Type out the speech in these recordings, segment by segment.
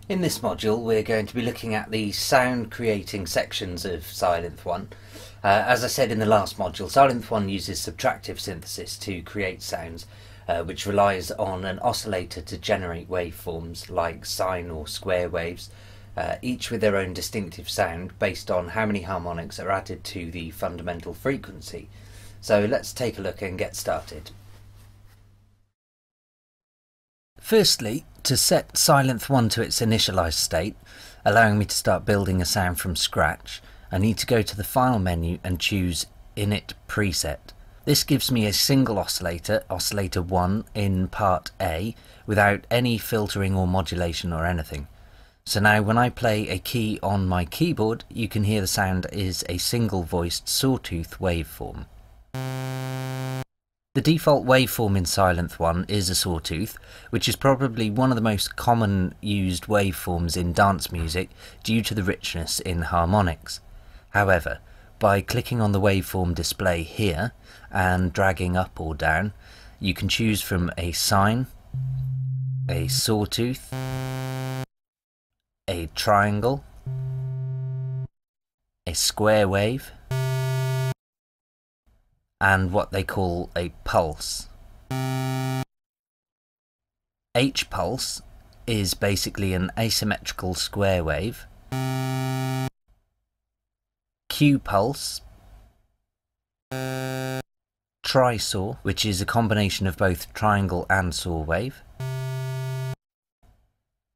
In this module we're going to be looking at the sound creating sections of Sylenth 1. As I said in the last module, Sylenth 1 uses subtractive synthesis to create sounds, which relies on an oscillator to generate waveforms like sine or square waves, each with their own distinctive sound based on how many harmonics are added to the fundamental frequency. So let's take a look and get started. Firstly, to set Sylenth 1 to its initialized state, allowing me to start building a sound from scratch, I need to go to the File menu and choose Init Preset. This gives me a single oscillator, Oscillator 1, in part A, without any filtering or modulation or anything. So now when I play a key on my keyboard, you can hear the sound is a single-voiced sawtooth waveform. The default waveform in Sylenth 1 is a sawtooth, which is probably one of the most common used waveforms in dance music due to the richness in harmonics. However, by clicking on the waveform display here and dragging up or down, you can choose from a sine, a sawtooth, a triangle, a square wave, and what they call a pulse. H pulse is basically an asymmetrical square wave. Q pulse, trisaw, which is a combination of both triangle and saw wave,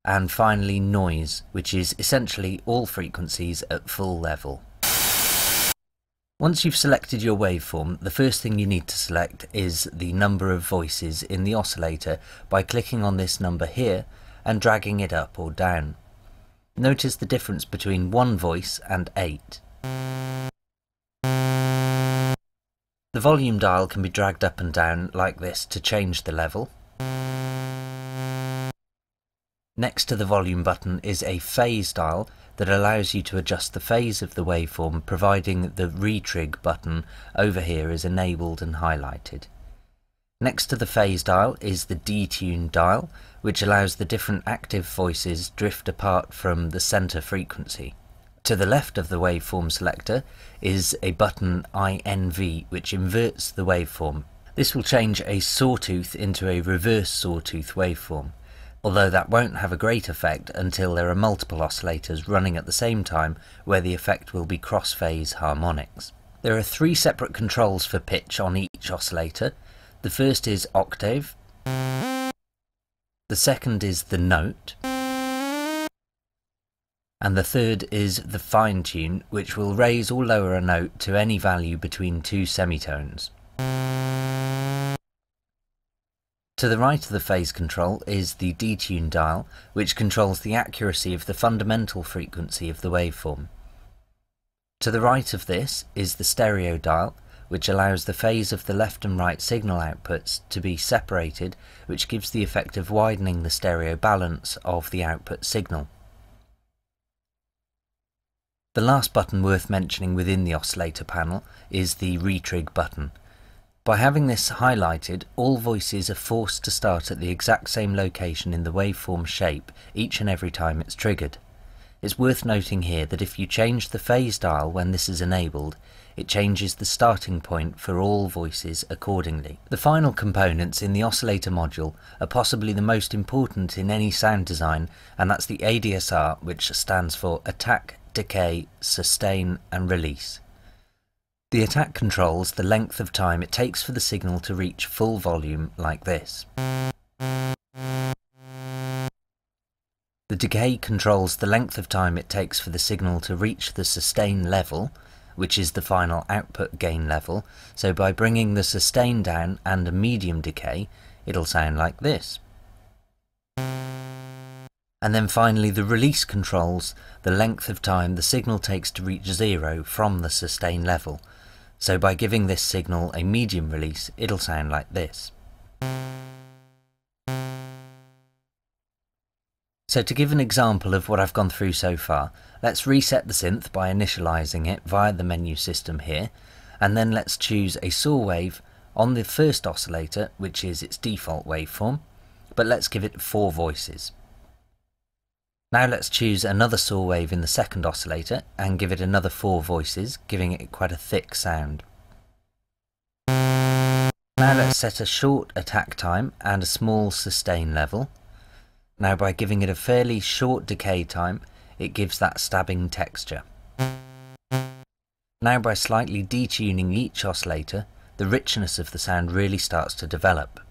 and finally noise, which is essentially all frequencies at full level. Once you've selected your waveform, the first thing you need to select is the number of voices in the oscillator by clicking on this number here and dragging it up or down. Notice the difference between 1 voice and 8. The volume dial can be dragged up and down like this to change the level. Next to the volume button is a phase dial that allows you to adjust the phase of the waveform, providing the retrig button over here is enabled and highlighted. Next to the phase dial is the detune dial, which allows the different active voices drift apart from the center frequency. To the left of the waveform selector is a button INV, which inverts the waveform. This will change a sawtooth into a reverse sawtooth waveform, although that won't have a great effect until there are multiple oscillators running at the same time, where the effect will be cross-phase harmonics. There are 3 separate controls for pitch on each oscillator. The first is octave, the second is the note, and the third is the fine tune, which will raise or lower a note to any value between 2 semitones. To the right of the phase control is the detune dial, which controls the accuracy of the fundamental frequency of the waveform. To the right of this is the stereo dial, which allows the phase of the left and right signal outputs to be separated, which gives the effect of widening the stereo balance of the output signal. The last button worth mentioning within the oscillator panel is the retrig button. By having this highlighted, all voices are forced to start at the exact same location in the waveform shape each and every time it's triggered. It's worth noting here that if you change the phase dial when this is enabled, it changes the starting point for all voices accordingly. The final components in the oscillator module are possibly the most important in any sound design, and that's the ADSR, which stands for Attack, Decay, Sustain and Release. The attack controls the length of time it takes for the signal to reach full volume like this. The decay controls the length of time it takes for the signal to reach the sustain level, which is the final output gain level, so by bringing the sustain down and a medium decay, it'll sound like this. And then finally the release controls the length of time the signal takes to reach 0 from the sustain level. So by giving this signal a medium release, it'll sound like this. So to give an example of what I've gone through so far, let's reset the synth by initializing it via the menu system here, and then let's choose a saw wave on the first oscillator, which is its default waveform, but let's give it 4 voices. Now let's choose another saw wave in the second oscillator and give it another 4 voices, giving it quite a thick sound. Now let's set a short attack time and a small sustain level. Now by giving it a fairly short decay time, it gives that stabbing texture. Now by slightly detuning each oscillator, the richness of the sound really starts to develop.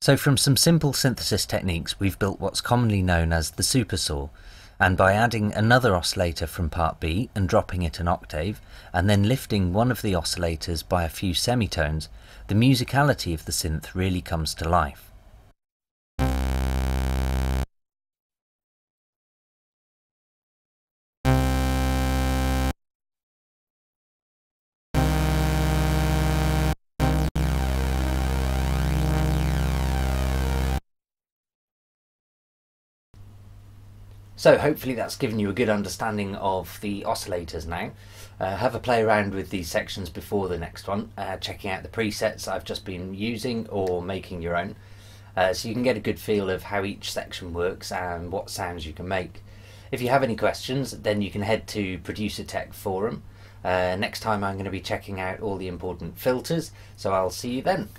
So from some simple synthesis techniques, we've built what's commonly known as the super saw, and by adding another oscillator from part B and dropping it an octave, and then lifting one of the oscillators by a few semitones, the musicality of the synth really comes to life. So hopefully that's given you a good understanding of the oscillators now. Have a play around with these sections before the next one, checking out the presets I've just been using or making your own, so you can get a good feel of how each section works and what sounds you can make. If you have any questions, then you can head to Producer Tech Forum. Next time I'm going to be checking out all the important filters, so I'll see you then.